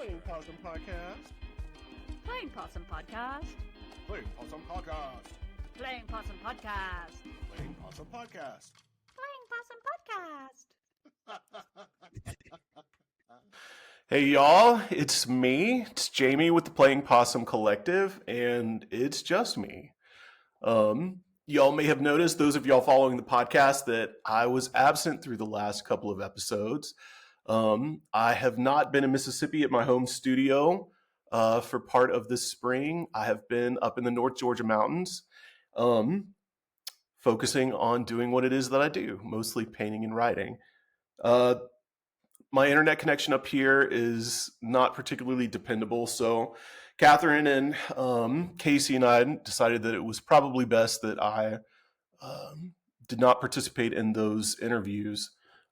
Playing Possum Podcast. Playing Possum Podcast. Playing Possum Podcast. Playing Possum Podcast. Playing Possum Podcast. Playing Possum Podcast. Hey y'all, it's me. It's Jamey with the Playing Possum Collective, and it's just me. Y'all may have noticed, those of y'all following the podcast, that I was absent through the last couple of episodes. I have not been in Mississippi at my home studio for part of this spring. I have been up in the North Georgia mountains, focusing on doing what it is that I do, mostly painting and writing. My internet connection up here is not particularly dependable, so Catherine and Casey and I decided that it was probably best that I did not participate in those interviews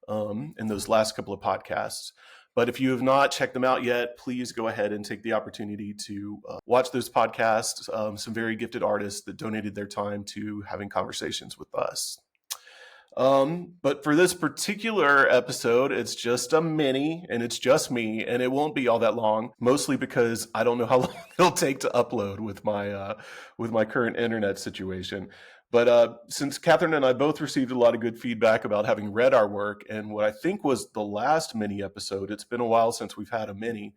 in those last couple of podcasts. But if you have not checked them out yet, please go ahead and take the opportunity to watch those podcasts. Some very gifted artists that donated their time to having conversations with us. But for this particular episode, it's just a mini, and it's just me, and it won't be all that long, mostly because I don't know how long it'll take to upload with my current internet situation. But since Catherine and I both received a lot of good feedback about having read our work, and what I think was the last mini episode, it's been a while since we've had a mini,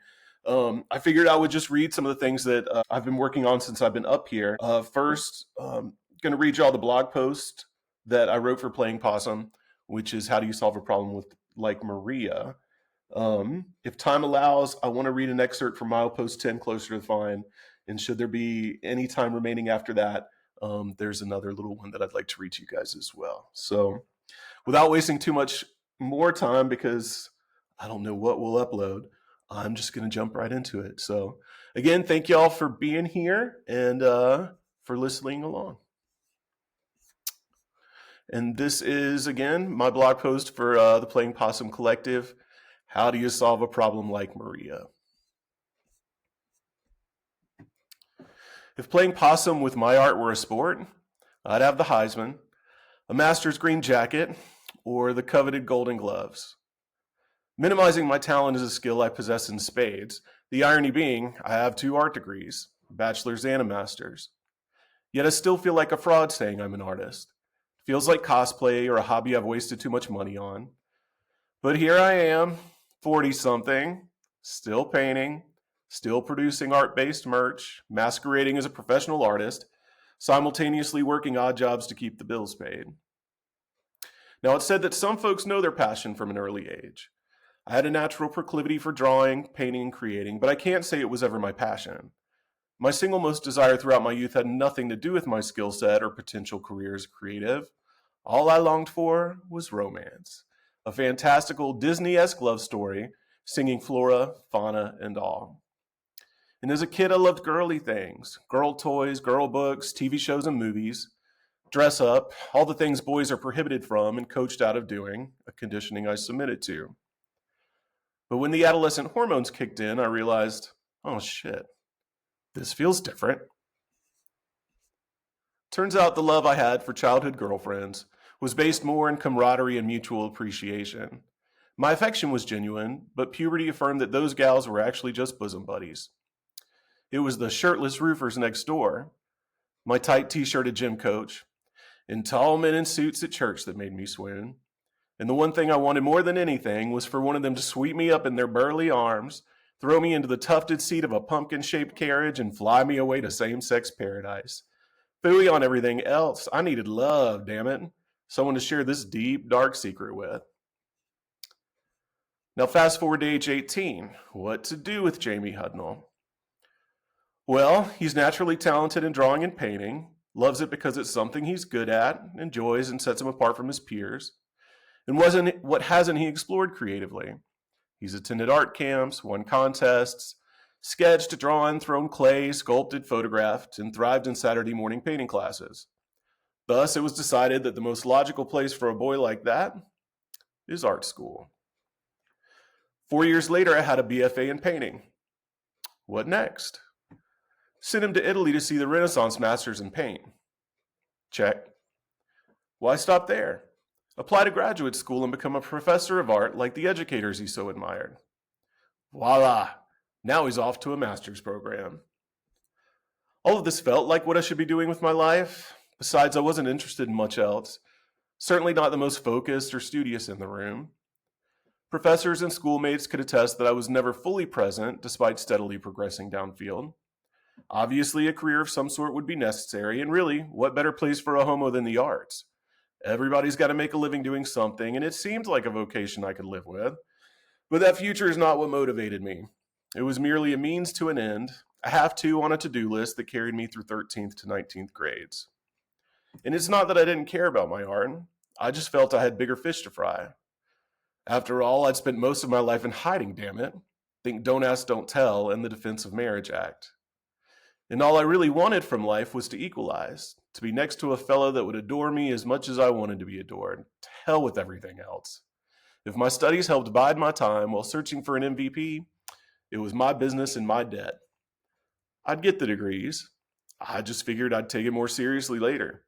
I figured I would just read some of the things that I've been working on since I've been up here. First, going to read y'all the blog post that I wrote for Playing Possum, which is how do you solve a problem with like Maria. If time allows, I want to read an excerpt from milepost 10, Closer to the Find, and should there be any time remaining after that, there's another little one that I'd like to read to you guys as well. So without wasting too much more time, because I don't know what we'll upload, I'm just going to jump right into it. So again, thank y'all for being here and for listening along. And this is, again, my blog post for the Playing Possum Collective. How do you solve a problem like Maria? If playing possum with my art were a sport, I'd have the Heisman, a master's green jacket, or the coveted golden gloves. Minimizing my talent is a skill I possess in spades, the irony being I have 2 art degrees, a bachelor's and a master's. Yet I still feel like a fraud saying I'm an artist. Feels like cosplay or a hobby I've wasted too much money on. But here I am, 40-something, still painting, still producing art-based merch, masquerading as a professional artist, simultaneously working odd jobs to keep the bills paid. Now, it's said that some folks know their passion from an early age. I had a natural proclivity for drawing, painting, and creating, but I can't say it was ever my passion. My single most desire throughout my youth had nothing to do with my skill set or potential career as a creative. All I longed for was romance, a fantastical Disney-esque love story, singing flora, fauna, and all. And as a kid, I loved girly things, girl toys, girl books, TV shows, and movies, dress up, all the things boys are prohibited from and coached out of doing, a conditioning I submitted to. But when the adolescent hormones kicked in, I realized, oh shit, this feels different. Turns out the love I had for childhood girlfriends was based more in camaraderie and mutual appreciation. My affection was genuine, but puberty affirmed that those gals were actually just bosom buddies. It was the shirtless roofers next door, my tight t-shirted gym coach, and tall men in suits at church that made me swoon. And the one thing I wanted more than anything was for one of them to sweep me up in their burly arms, throw me into the tufted seat of a pumpkin-shaped carriage, and fly me away to same-sex paradise. Phooey on everything else. I needed love, damn it. Someone to share this deep, dark secret with. Now fast forward to age 18. What to do with Jamey Hudnall? Well, he's naturally talented in drawing and painting, loves it because it's something he's good at, enjoys, and sets him apart from his peers. And what hasn't he explored creatively? He's attended art camps, won contests, sketched, drawn, thrown clay, sculpted, photographed, and thrived in Saturday morning painting classes. Thus, it was decided that the most logical place for a boy like that is art school. 4 years later, I had a BFA in painting. What next? Sent him to Italy to see the Renaissance masters in paint. Check. Why stop there? Apply to graduate school and become a professor of art like the educators he so admired. Voila! Now he's off to a master's program. All of this felt like what I should be doing with my life. Besides, I wasn't interested in much else. Certainly not the most focused or studious in the room. Professors and schoolmates could attest that I was never fully present despite steadily progressing downfield. Obviously, a career of some sort would be necessary, and really, what better place for a homo than the arts? Everybody's got to make a living doing something, and it seemed like a vocation I could live with. But that future is not what motivated me. It was merely a means to an end, a have-to on a to-do list that carried me through 13th to 19th grades. And it's not that I didn't care about my art. I just felt I had bigger fish to fry. After all, I'd spent most of my life in hiding, damn it. Think Don't Ask, Don't Tell and the Defense of Marriage Act. And all I really wanted from life was to equalize, to be next to a fellow that would adore me as much as I wanted to be adored. To hell with everything else. If my studies helped bide my time while searching for an MVP, it was my business and my debt. I'd get the degrees. I just figured I'd take it more seriously later.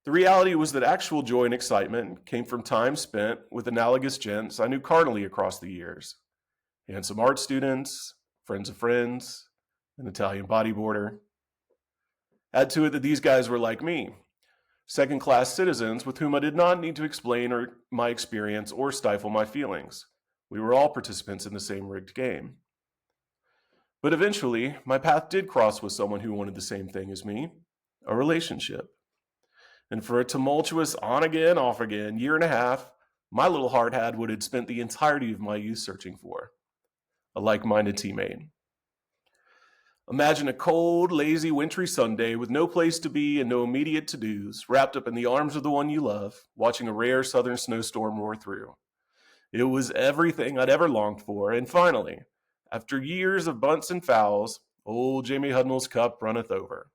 The reality was that actual joy and excitement came from time spent with analogous gents I knew carnally across the years. Handsome art students, friends of friends, an Italian bodyboarder. Add to it that these guys were like me, second-class citizens with whom I did not need to explain my experience or stifle my feelings. We were all participants in the same rigged game. But eventually, my path did cross with someone who wanted the same thing as me, a relationship. And for a tumultuous on-again, off-again year and a half, my little heart had what it spent the entirety of my youth searching for, a like-minded teammate. Imagine a cold, lazy, wintry Sunday with no place to be and no immediate to-dos, wrapped up in the arms of the one you love, watching a rare southern snowstorm roar through. It was everything I'd ever longed for, and finally, after years of bunts and fouls, old Jamey Hudnall's cup runneth over.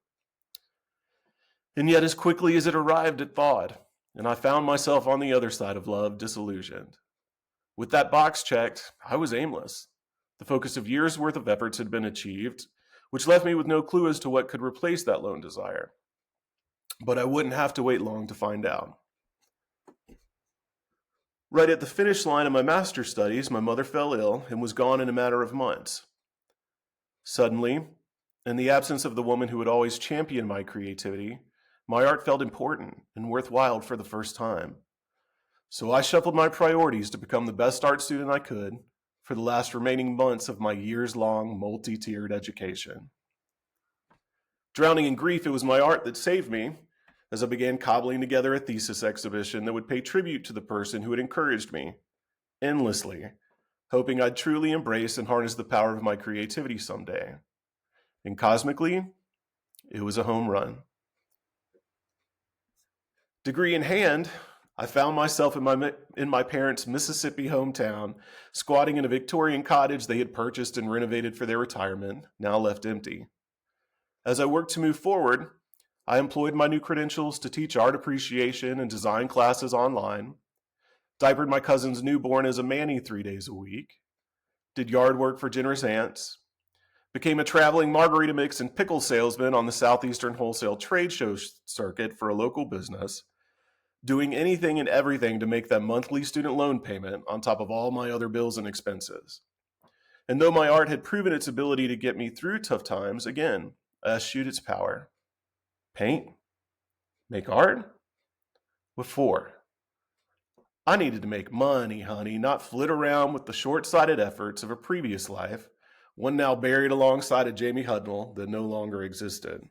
And yet as quickly as it arrived, it thawed, and I found myself on the other side of love, disillusioned. With that box checked, I was aimless. The focus of years' worth of efforts had been achieved, which left me with no clue as to what could replace that lone desire. But I wouldn't have to wait long to find out. Right at the finish line of my master's studies, my mother fell ill and was gone in a matter of months. Suddenly, in the absence of the woman who had always championed my creativity, my art felt important and worthwhile for the first time. So I shuffled my priorities to become the best art student I could for the last remaining months of my years-long, multi-tiered education. Drowning in grief, it was my art that saved me as I began cobbling together a thesis exhibition that would pay tribute to the person who had encouraged me endlessly, hoping I'd truly embrace and harness the power of my creativity someday. And cosmically, it was a home run. Degree in hand, I found myself in my parents' Mississippi hometown, squatting in a Victorian cottage they had purchased and renovated for their retirement, now left empty. As I worked to move forward, I employed my new credentials to teach art appreciation and design classes online, diapered my cousin's newborn as a Manny 3 days a week, did yard work for generous aunts, became a traveling margarita mix and pickle salesman on the Southeastern Wholesale Trade Show circuit for a local business, doing anything and everything to make that monthly student loan payment on top of all my other bills and expenses. And though my art had proven its ability to get me through tough times, again, I eschewed its power. Paint? Make art? What for? I needed to make money, honey, not flit around with the short-sighted efforts of a previous life, one now buried alongside of Jamey Hudnall that no longer existed.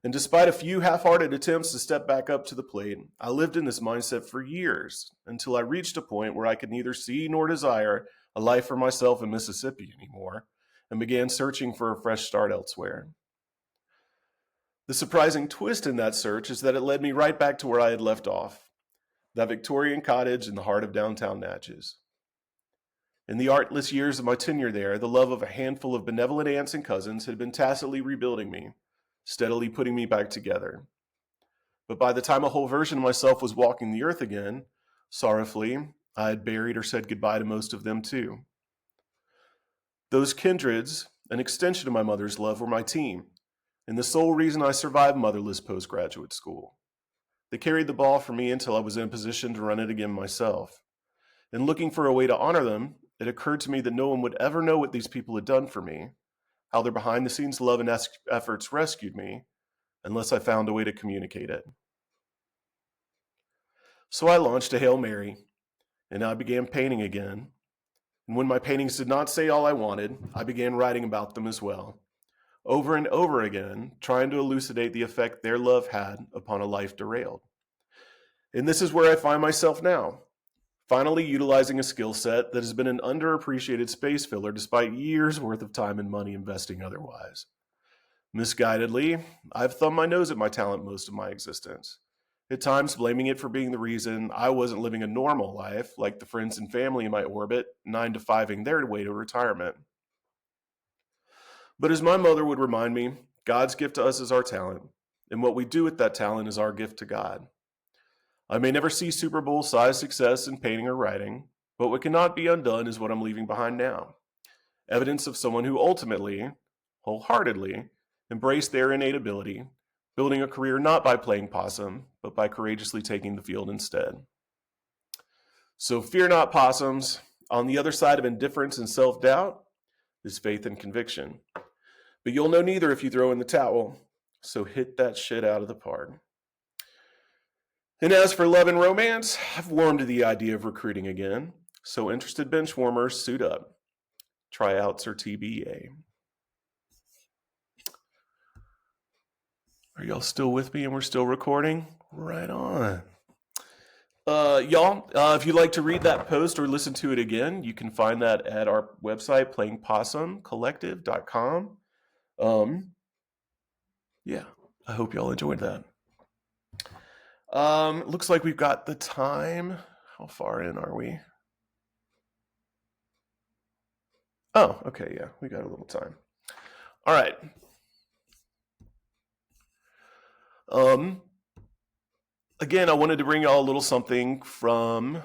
And despite a few half-hearted attempts to step back up to the plate, I lived in this mindset for years until I reached a point where I could neither see nor desire a life for myself in Mississippi anymore and began searching for a fresh start elsewhere. The surprising twist in that search is that it led me right back to where I had left off, that Victorian cottage in the heart of downtown Natchez. In the artless years of my tenure there, the love of a handful of benevolent aunts and cousins had been tacitly rebuilding me, steadily putting me back together. But by the time a whole version of myself was walking the earth again, sorrowfully, I had buried or said goodbye to most of them too. Those kindreds, an extension of my mother's love, were my team, and the sole reason I survived motherless postgraduate school. They carried the ball for me until I was in a position to run it again myself. And looking for a way to honor them it occurred to me that no one would ever know what these people had done for me, how their behind-the-scenes love and efforts rescued me, unless I found a way to communicate it. So I launched a Hail Mary, and I began painting again. And when my paintings did not say all I wanted, I began writing about them as well, over and over again, trying to elucidate the effect their love had upon a life derailed. And this is where I find myself now, finally utilizing a skill set that has been an underappreciated space filler despite years worth of time and money investing otherwise. Misguidedly, I've thumbed my nose at my talent most of my existence, at times blaming it for being the reason I wasn't living a normal life like the friends and family in my orbit, 9-to-5ing their way to retirement. But as my mother would remind me, God's gift to us is our talent, and what we do with that talent is our gift to God. I may never see Super Bowl-sized success in painting or writing, but what cannot be undone is what I'm leaving behind now. Evidence of someone who ultimately, wholeheartedly, embraced their innate ability, building a career not by playing possum, but by courageously taking the field instead. So fear not, possums. On the other side of indifference and self-doubt is faith and conviction. But you'll know neither if you throw in the towel, so hit that shit out of the park. And as for love and romance, I've warmed to the idea of recruiting again, so interested bench warmers, suit up. Tryouts are TBA. Are y'all still with me and we're still recording? Right on. Y'all, if you'd like to read that post or listen to it again, you can find that at our website, playingpossumcollective.com. Yeah, I hope y'all enjoyed that. Looks like we've got the time. How far in are we? Oh, okay, yeah, we got a little time. All right. Again, I wanted to bring y'all a little something from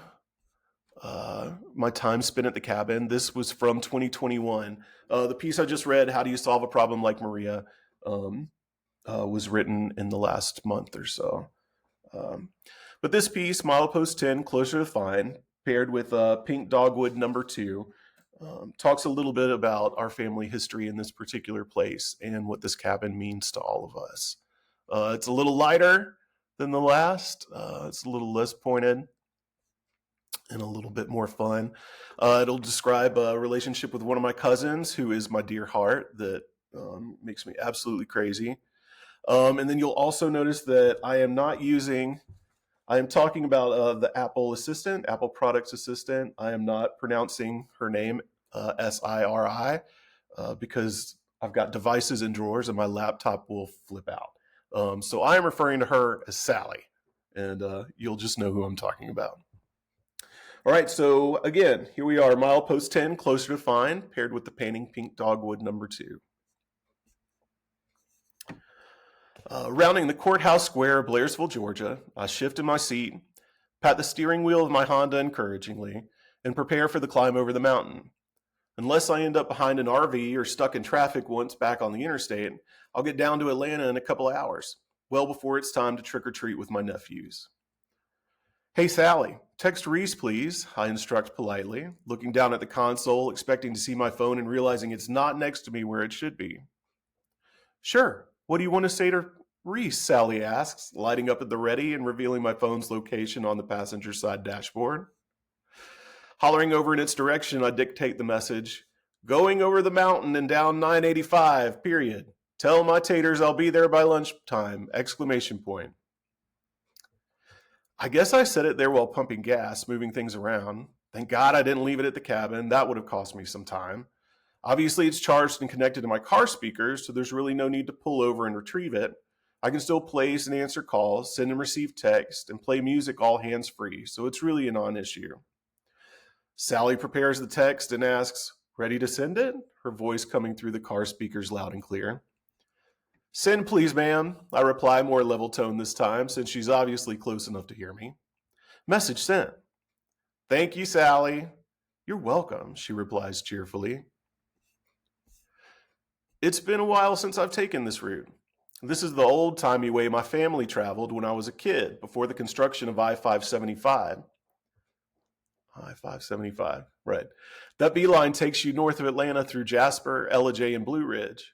my time spent at the cabin. This was from 2021. The piece I just read, How Do You Solve a Problem Like Maria, was written in the last month or so. But this piece, Milepost 10, Closer to Fine, paired with Pink Dogwood number 2, talks a little bit about our family history in this particular place and what this cabin means to all of us. It's a little lighter than the last. It's a little less pointed and a little bit more fun. It'll describe a relationship with one of my cousins who is my dear heart that makes me absolutely crazy. And then you'll also notice that I am talking about the Apple Assistant, Apple Products Assistant. I am not pronouncing her name Siri because I've got devices in drawers and my laptop will flip out. So I am referring to her as Sally, and you'll just know who I'm talking about. All right, so again, here we are, Milepost 10, Closer to Fine, paired with the painting Pink Dogwood number 2. Rounding the courthouse square of Blairsville, Georgia, I shift in my seat, pat the steering wheel of my Honda encouragingly, and prepare for the climb over the mountain. Unless I end up behind an RV or stuck in traffic once back on the interstate, I'll get down to Atlanta in a couple of hours, well before it's time to trick or treat with my nephews. Hey Sally, text Reese please, I instruct politely, looking down at the console, expecting to see my phone and realizing it's not next to me where it should be. Sure, what do you want to say to Reese, Sally asks, lighting up at the ready and revealing my phone's location on the passenger side dashboard. Hollering over in its direction, I dictate the message, going over the mountain and down 985, period. Tell my taters I'll be there by lunchtime, exclamation point. I guess I said it there while pumping gas, moving things around. Thank God I didn't leave it at the cabin. That would have cost me some time. Obviously, it's charged and connected to my car speakers, so there's really no need to pull over and retrieve it. I can still place and answer calls, send and receive text, and play music all hands-free, so it's really a non-issue. Sally prepares the text and asks, ready to send it? Her voice coming through the car speakers loud and clear. Send please, ma'am, I reply, more level tone this time, since she's obviously close enough to hear me. Message sent. Thank you, Sally. You're welcome, she replies cheerfully. It's been a while since I've taken this route. This is the old-timey way my family traveled when I was a kid, before the construction of I-575. I-575, right. That beeline takes you north of Atlanta through Jasper, Ellijay, and Blue Ridge.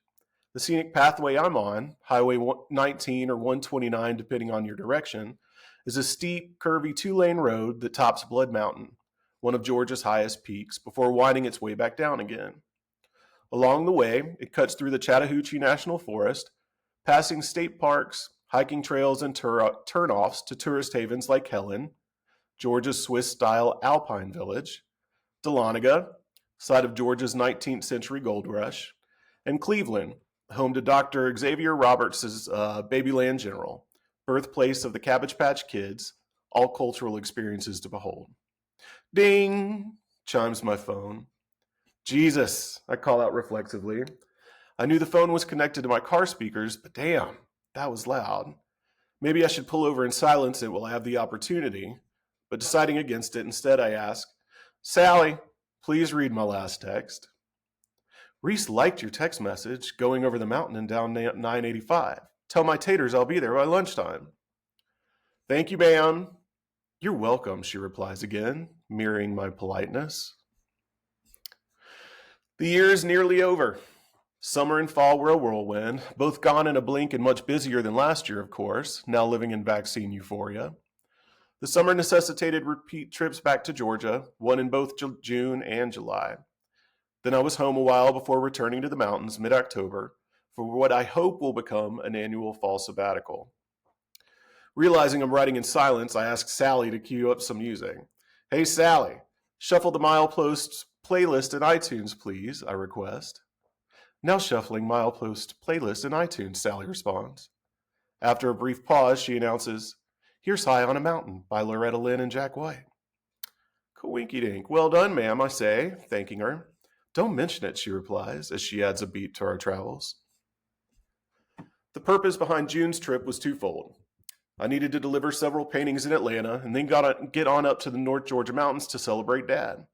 The scenic pathway I'm on, Highway 19 or 129 depending on your direction, is a steep, curvy two-lane road that tops Blood Mountain, one of Georgia's highest peaks, before winding its way back down again. Along the way, it cuts through the Chattahoochee National Forest, passing state parks, hiking trails, and turnoffs to tourist havens like Helen, Georgia's Swiss-style alpine village, Dahlonega, site of Georgia's 19th century gold rush, and Cleveland, home to Dr. Xavier Roberts' Babyland General, birthplace of the Cabbage Patch Kids, all cultural experiences to behold. Ding! Chimes my phone. Jesus, I call out reflexively. I knew the phone was connected to my car speakers, but damn, that was loud. Maybe I should pull over and silence it while I have the opportunity. But deciding against it, instead I ask, Sally, please read my last text. Reese liked your text message, going over the mountain and down 985. Tell my taters I'll be there by lunchtime. Thank you, ma'am. You're welcome, she replies again, mirroring my politeness. The year is nearly over. Summer and fall were a whirlwind, both gone in a blink and much busier than last year, of course, now living in vaccine euphoria. The summer necessitated repeat trips back to Georgia, one in both June and July. Then I was home a while before returning to the mountains mid-October for what I hope will become an annual fall sabbatical. Realizing I'm writing in silence, I asked Sally to cue up some music. Hey, Sally, shuffle the Milepost playlist in iTunes, please, I request. Now shuffling Milepost playlist in iTunes, Sally responds. After a brief pause, she announces, Here's High on a Mountain by Loretta Lynn and Jack White. Coinky-dink. Well done, ma'am, I say, thanking her. Don't mention it, she replies, as she adds a beat to our travels. The purpose behind June's trip was twofold. I needed to deliver several paintings in Atlanta and then get on up to the North Georgia mountains to celebrate Dad.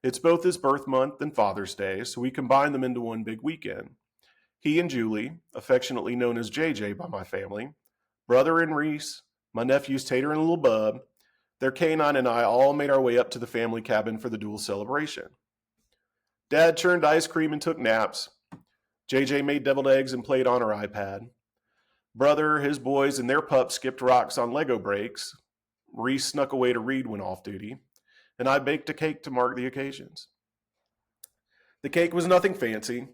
It's both his birth month and Father's Day, so we combined them into one big weekend. He and Julie, affectionately known as JJ by my family, brother and Reese, my nephews Tater and Little Bub, their canine and I all made our way up to the family cabin for the dual celebration. Dad churned ice cream and took naps. JJ made deviled eggs and played on her iPad. Brother, his boys, and their pup skipped rocks on Lego breaks. Reese snuck away to read when off duty. And I baked a cake to mark the occasions. The cake was nothing fancy.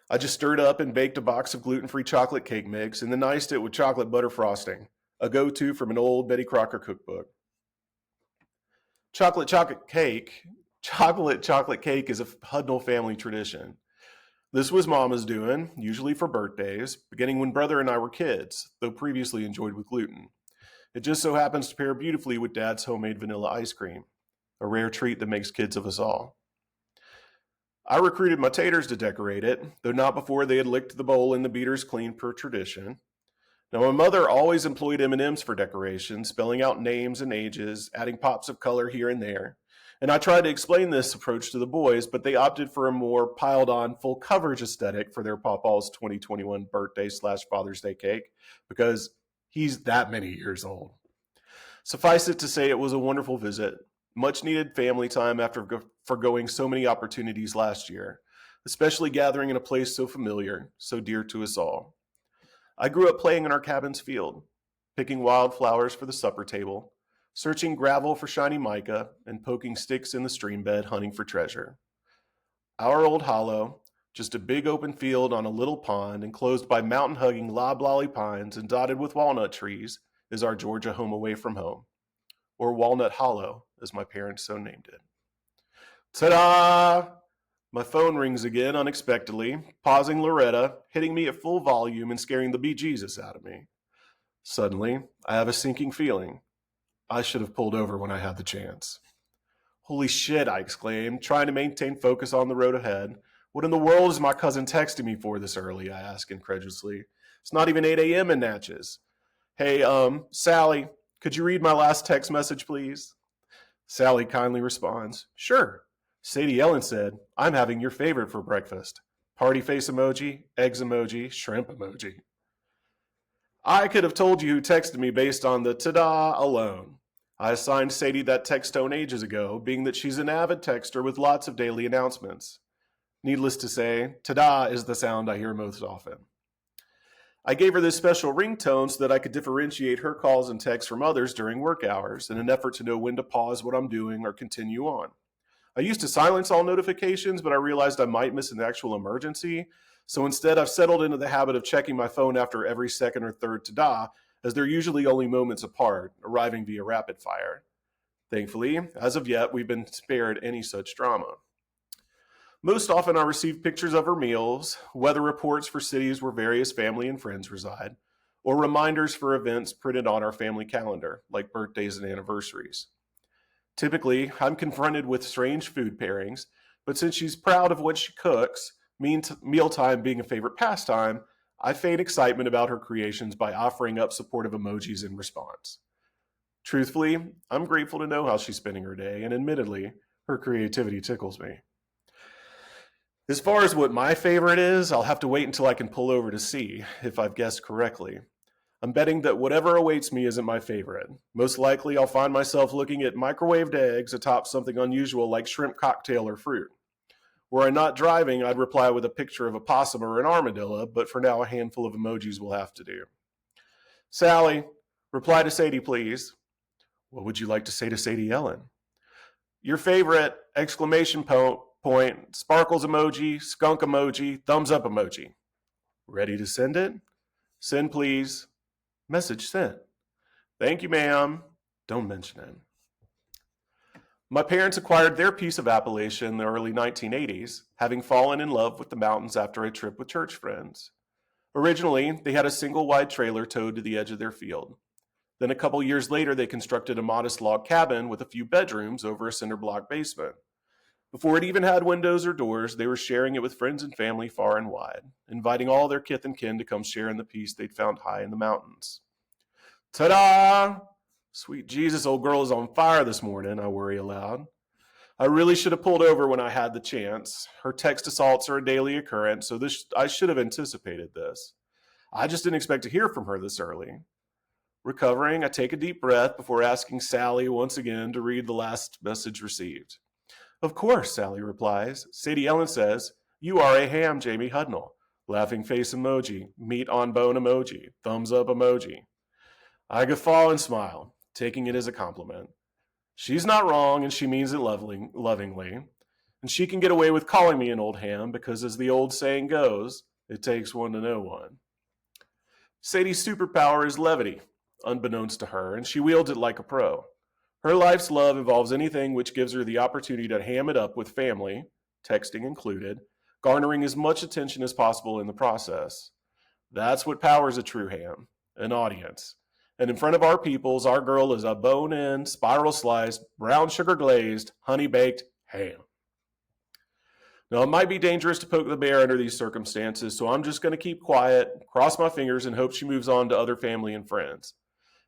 I just stirred up and baked a box of gluten-free chocolate cake mix and then iced it with chocolate butter frosting, a go-to from an old Betty Crocker cookbook. Chocolate cake is a Hudnall family tradition. This was Mama's doing, usually for birthdays, beginning when Brother and I were kids, though previously enjoyed with gluten. It just so happens to pair beautifully with Dad's homemade vanilla ice cream, a rare treat that makes kids of us all. I recruited my taters to decorate it, though not before they had licked the bowl and the beaters clean per tradition. Now, my mother always employed M&Ms for decoration, spelling out names and ages, adding pops of color here and there. And I tried to explain this approach to the boys, but they opted for a more piled-on, full coverage aesthetic for their Pawpaw's 2021 birthday/Father's Day cake, because he's that many years old. Suffice it to say, it was a wonderful visit. Much-needed family time after forgoing so many opportunities last year, especially gathering in a place so familiar, so dear to us all. I grew up playing in our cabin's field, picking wildflowers for the supper table, searching gravel for shiny mica, and poking sticks in the stream bed hunting for treasure. Our old hollow, just a big open field on a little pond enclosed by mountain-hugging loblolly pines and dotted with walnut trees, is our Georgia home away from home, or Walnut Hollow, as my parents so named it. Ta-da! My phone rings again unexpectedly, pausing Loretta, hitting me at full volume and scaring the bejesus out of me. Suddenly, I have a sinking feeling. I should have pulled over when I had the chance. Holy shit, I exclaimed, trying to maintain focus on the road ahead. What in the world is my cousin texting me for this early? I ask incredulously. It's not even 8 a.m. in Natchez. Hey, Sally, could you read my last text message, please? Sally kindly responds, Sure. Sadie Ellen said, I'm having your favorite for breakfast. Party face emoji, eggs emoji, shrimp emoji. I could have told you who texted me based on the ta-da alone. I assigned Sadie that text tone ages ago, being that she's an avid texter with lots of daily announcements. Needless to say, ta-da is the sound I hear most often. I gave her this special ringtone so that I could differentiate her calls and texts from others during work hours in an effort to know when to pause what I'm doing or continue on. I used to silence all notifications, but I realized I might miss an actual emergency. So instead, I've settled into the habit of checking my phone after every second or third ta-da, as they're usually only moments apart, arriving via rapid fire. Thankfully, as of yet, we've been spared any such drama. Most often I receive pictures of her meals, weather reports for cities where various family and friends reside, or reminders for events printed on our family calendar, like birthdays and anniversaries. Typically, I'm confronted with strange food pairings, but since she's proud of what she cooks, mealtime being a favorite pastime, I feign excitement about her creations by offering up supportive emojis in response. Truthfully, I'm grateful to know how she's spending her day, and admittedly, her creativity tickles me. As far as what my favorite is, I'll have to wait until I can pull over to see if I've guessed correctly. I'm betting that whatever awaits me isn't my favorite. Most likely, I'll find myself looking at microwaved eggs atop something unusual like shrimp cocktail or fruit. Were I not driving, I'd reply with a picture of a possum or an armadillo, but for now, a handful of emojis will have to do. Sally, reply to Sadie, please. What would you like to say to Sadie Ellen? Your favorite, exclamation point, sparkles emoji, skunk emoji, thumbs up emoji. Ready to send it? Send, please. Message sent. Thank you, ma'am. Don't mention it. My parents acquired their piece of Appalachia in the early 1980s, having fallen in love with the mountains after a trip with church friends. Originally, they had a single-wide trailer towed to the edge of their field. Then a couple years later, they constructed a modest log cabin with a few bedrooms over a cinder block basement. Before it even had windows or doors, they were sharing it with friends and family far and wide, inviting all their kith and kin to come share in the peace they'd found high in the mountains. Ta-da! Sweet Jesus, old girl is on fire this morning, I worry aloud. I really should have pulled over when I had the chance. Her text assaults are a daily occurrence, so I should have anticipated this. I just didn't expect to hear from her this early. Recovering, I take a deep breath before asking Sally once again to read the last message received. Of course, Sally replies. Sadie Ellen says, you are a ham, Jamey Hudnall. Laughing face emoji, meat on bone emoji, thumbs up emoji. I guffaw and smile, taking it as a compliment. She's not wrong, and she means it lovingly. And she can get away with calling me an old ham because, as the old saying goes, it takes one to know one. Sadie's superpower is levity, unbeknownst to her, and she wields it like a pro. Her life's love involves anything which gives her the opportunity to ham it up with family, texting included, garnering as much attention as possible in the process. That's what powers a true ham, an audience. And in front of our peoples, our girl is a bone-in, spiral-sliced, brown sugar-glazed, honey-baked ham. Now, it might be dangerous to poke the bear under these circumstances, so I'm just going to keep quiet, cross my fingers, and hope she moves on to other family and friends.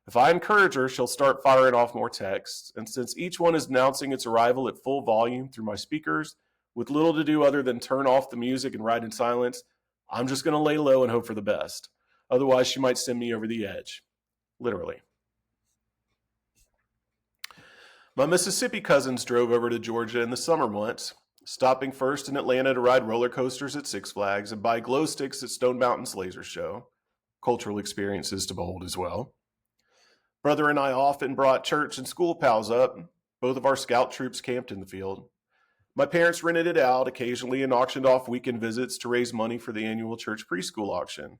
If I encourage her, she'll start firing off more texts, and since each one is announcing its arrival at full volume through my speakers, with little to do other than turn off the music and ride in silence, I'm just going to lay low and hope for the best. Otherwise, she might send me over the edge. Literally. My Mississippi cousins drove over to Georgia in the summer months, stopping first in Atlanta to ride roller coasters at Six Flags and buy glow sticks at Stone Mountain's laser show. Cultural experiences to behold as well. Brother and I often brought church and school pals up. Both of our scout troops camped in the field. My parents rented it out occasionally and auctioned off weekend visits to raise money for the annual church preschool auction.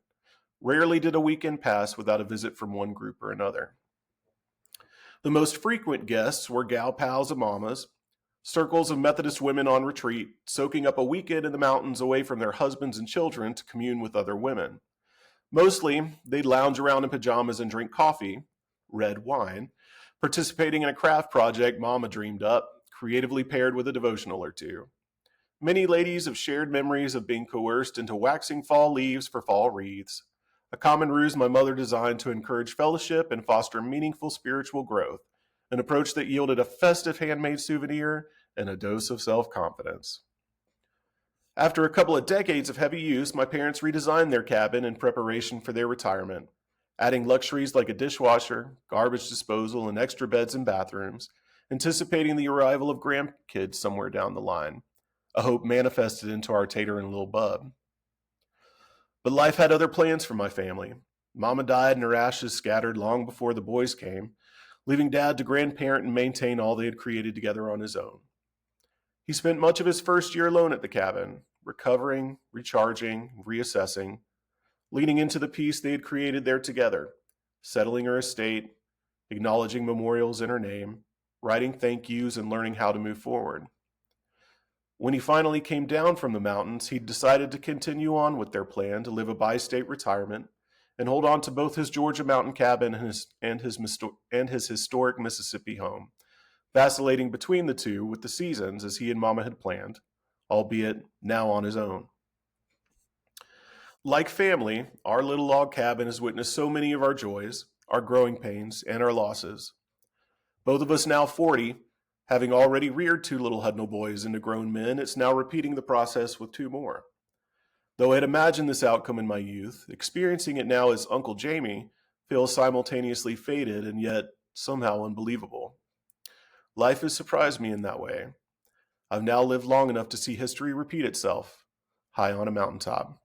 Rarely did a weekend pass without a visit from one group or another. The most frequent guests were gal pals and mamas, circles of Methodist women on retreat, soaking up a weekend in the mountains away from their husbands and children to commune with other women. Mostly, they'd lounge around in pajamas and drink coffee, red wine, participating in a craft project Mama dreamed up, creatively paired with a devotional or two. Many ladies have shared memories of being coerced into waxing fall leaves for fall wreaths, a common ruse my mother designed to encourage fellowship and foster meaningful spiritual growth, an approach that yielded a festive handmade souvenir and a dose of self-confidence. After a couple of decades of heavy use, my parents redesigned their cabin in preparation for their retirement, adding luxuries like a dishwasher, garbage disposal, and extra beds and bathrooms, anticipating the arrival of grandkids somewhere down the line, a hope manifested into our tater and little bub. But life had other plans for my family. Mama died and her ashes scattered long before the boys came, leaving Dad to grandparent and maintain all they had created together on his own. He spent much of his first year alone at the cabin, recovering, recharging, reassessing, leaning into the peace they had created there together, settling her estate, acknowledging memorials in her name, writing thank yous, and learning how to move forward. When he finally came down from the mountains, he decided to continue on with their plan to live a bi-state retirement and hold on to both his Georgia mountain cabin and his historic Mississippi home, vacillating between the two with the seasons as he and Mama had planned, albeit now on his own. Like family, our little log cabin has witnessed so many of our joys, our growing pains, and our losses. Both of us now 40, having already reared 2 little Hudnall boys into grown men, it's now repeating the process with 2 more. Though I had imagined this outcome in my youth, experiencing it now as Uncle Jamey feels simultaneously fated and yet somehow unbelievable. Life has surprised me in that way. I've now lived long enough to see history repeat itself, high on a mountaintop.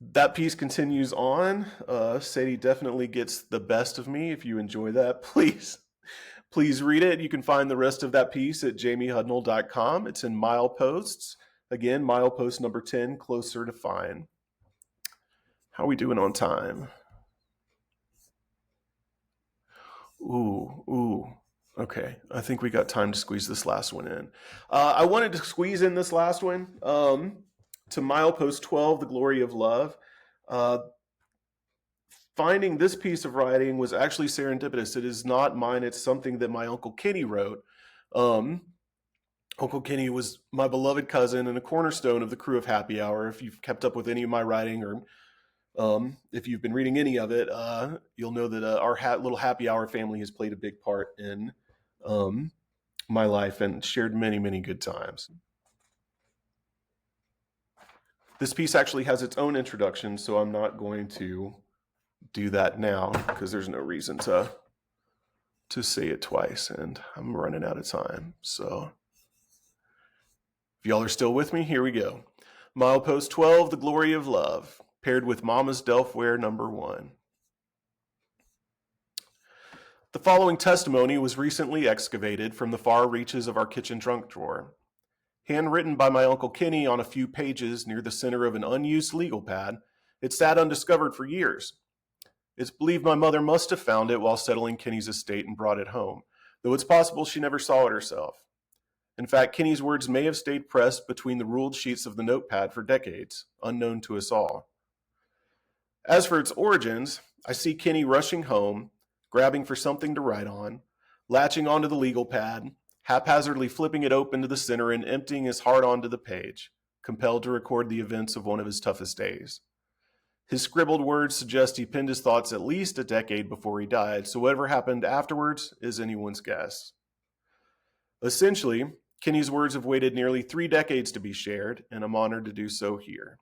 That piece continues on. Sadie definitely gets the best of me. If you enjoy that, please read it. You can find the rest of that piece at jameyhudnall.com. It's in mileposts. Again, milepost number 10, Closer to Fine. How are we doing on time? Ooh. Okay, I think we got time to squeeze this last one in. I wanted to squeeze in this last one to milepost 12, The Glory of Love. Finding this piece of writing was actually serendipitous. It is not mine. It's something that my Uncle Kenny wrote. Uncle Kenny was my beloved cousin and a cornerstone of the crew of Happy Hour. If you've kept up with any of my writing or if you've been reading any of it, you'll know that our little Happy Hour family has played a big part in my life and shared many, many good times. This piece actually has its own introduction, so I'm not going to do that now because there's no reason to say it twice, and I'm running out of time. So if y'all are still with me, here we go. Milepost 12, The Glory of Love, paired with Mama's Delftware number 1. The following testimony was recently excavated from the far reaches of our kitchen trunk drawer. Handwritten by my Uncle Kenny on a few pages near the center of an unused legal pad, it sat undiscovered for years. It's believed my mother must have found it while settling Kenny's estate and brought it home, though it's possible she never saw it herself. In fact, Kenny's words may have stayed pressed between the ruled sheets of the notepad for decades, unknown to us all. As for its origins, I see Kenny rushing home, grabbing for something to write on, latching onto the legal pad, haphazardly flipping it open to the center and emptying his heart onto the page, compelled to record the events of one of his toughest days. His scribbled words suggest he penned his thoughts at least a decade before he died, so whatever happened afterwards is anyone's guess. Essentially, Kenny's words have waited nearly 3 decades to be shared, and I'm honored to do so here.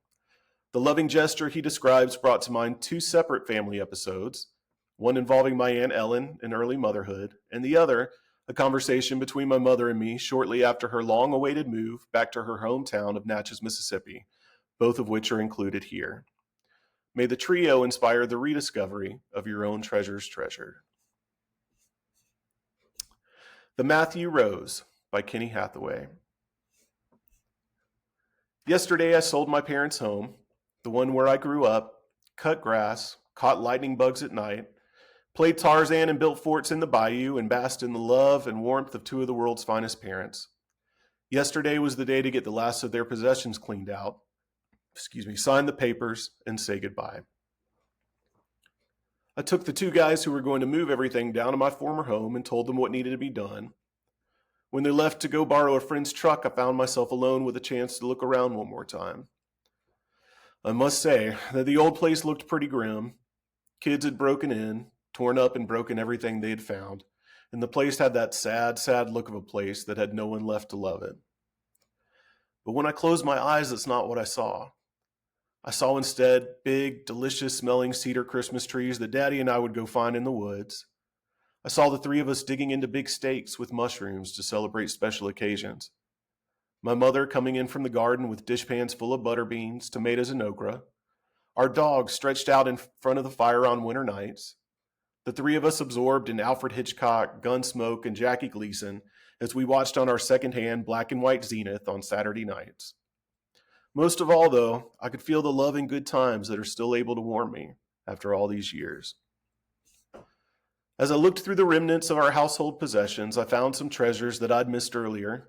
The loving gesture he describes brought to mind 2 separate family episodes, one involving my Aunt Ellen in early motherhood, and the other, a conversation between my mother and me shortly after her long-awaited move back to her hometown of Natchez, Mississippi, both of which are included here. May the trio inspire the rediscovery of your own treasures treasured. The Matthew Rose by Kenny Hathaway. Yesterday I sold my parents' home, the one where I grew up, cut grass, caught lightning bugs at night, played Tarzan and built forts in the bayou, and basked in the love and warmth of 2 of the world's finest parents. Yesterday was the day to get the last of their possessions cleaned out, sign the papers, and say goodbye. I took the 2 guys who were going to move everything down to my former home and told them what needed to be done. When they left to go borrow a friend's truck, I found myself alone with a chance to look around one more time. I must say that the old place looked pretty grim. Kids had broken in, torn up and broken everything they had found, and the place had that sad, sad look of a place that had no one left to love it. But when I closed my eyes, that's not what I saw. I saw instead big, delicious smelling cedar Christmas trees that Daddy and I would go find in the woods. I saw the three of us digging into big steaks with mushrooms to celebrate special occasions. My mother coming in from the garden with dishpans full of butter beans, tomatoes, and okra. Our dog stretched out in front of the fire on winter nights. The three of us absorbed in Alfred Hitchcock, Gunsmoke, and Jackie Gleason as we watched on our secondhand black and white Zenith on Saturday nights. Most of all, though, I could feel the love and good times that are still able to warm me after all these years. As I looked through the remnants of our household possessions, I found some treasures that I'd missed earlier.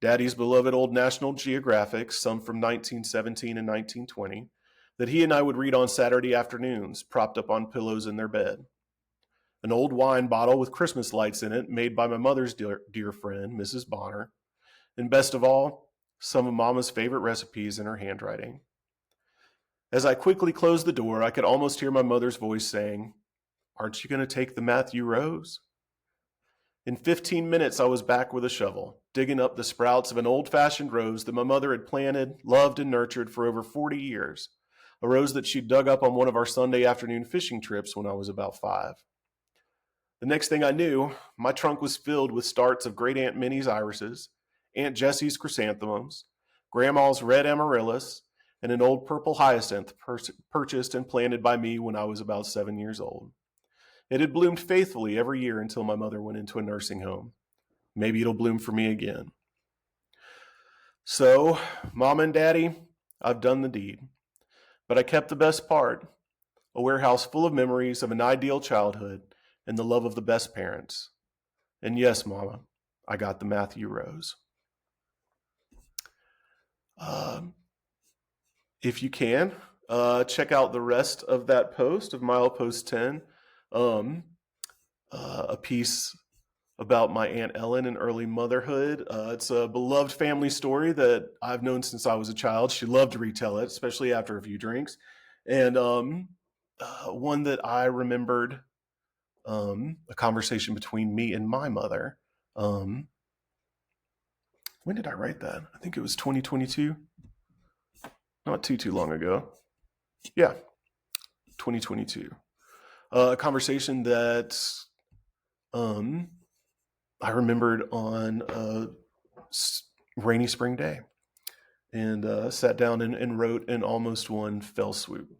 Daddy's beloved old National Geographics, some from 1917 and 1920, that he and I would read on Saturday afternoons, propped up on pillows in their bed. An old wine bottle with Christmas lights in it, made by my mother's dear friend, Mrs. Bonner. And best of all, some of Mama's favorite recipes in her handwriting. As I quickly closed the door, I could almost hear my mother's voice saying, "Aren't you going to take the Matthew Rose?" In 15 minutes, I was back with a shovel, digging up the sprouts of an old-fashioned rose that my mother had planted, loved, and nurtured for over 40 years, a rose that she'd dug up on one of our Sunday afternoon fishing trips when I was about 5. The next thing I knew, my trunk was filled with starts of Great Aunt Minnie's irises, Aunt Jessie's chrysanthemums, Grandma's red amaryllis, and an old purple hyacinth purchased and planted by me when I was about 7 years old. It had bloomed faithfully every year until my mother went into a nursing home. Maybe it'll bloom for me again. So, Mom and Daddy, I've done the deed. But I kept the best part, a warehouse full of memories of an ideal childhood and the love of the best parents. And yes, Mama, I got the Matthew Rose. If you can, check out the rest of that post of Milepost 10. A piece about my Aunt Ellen and early motherhood. It's a beloved family story that I've known since I was a child. She loved to retell it, especially after a few drinks. And one that I remembered, a conversation between me and my mother. When did I write that? I think it was 2022. Not too long ago. Yeah, 2022. A conversation that I remembered on a rainy spring day, and sat down and wrote in almost one fell swoop.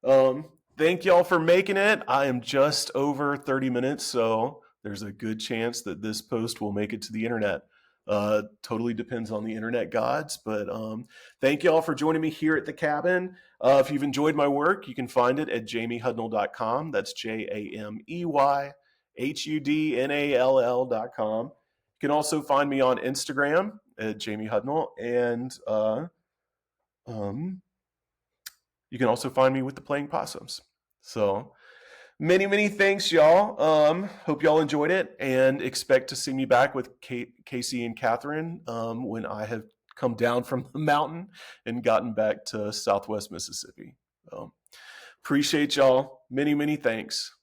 Thank y'all for making it. I am just over 30 minutes, so there's a good chance that this post will make it to the internet. Totally depends on the internet gods, but thank y'all for joining me here at the cabin. If you've enjoyed my work, you can find it at jameyhudnall.com. That's JameyHudnall.com. You can also find me on Instagram at Jamey Hudnall, and you can also find me with the Playing Possums. So many thanks, y'all. Hope y'all enjoyed it, and expect to see me back with Casey and Catherine when I have come down from the mountain and gotten back to Southwest Mississippi. Appreciate y'all. Many thanks.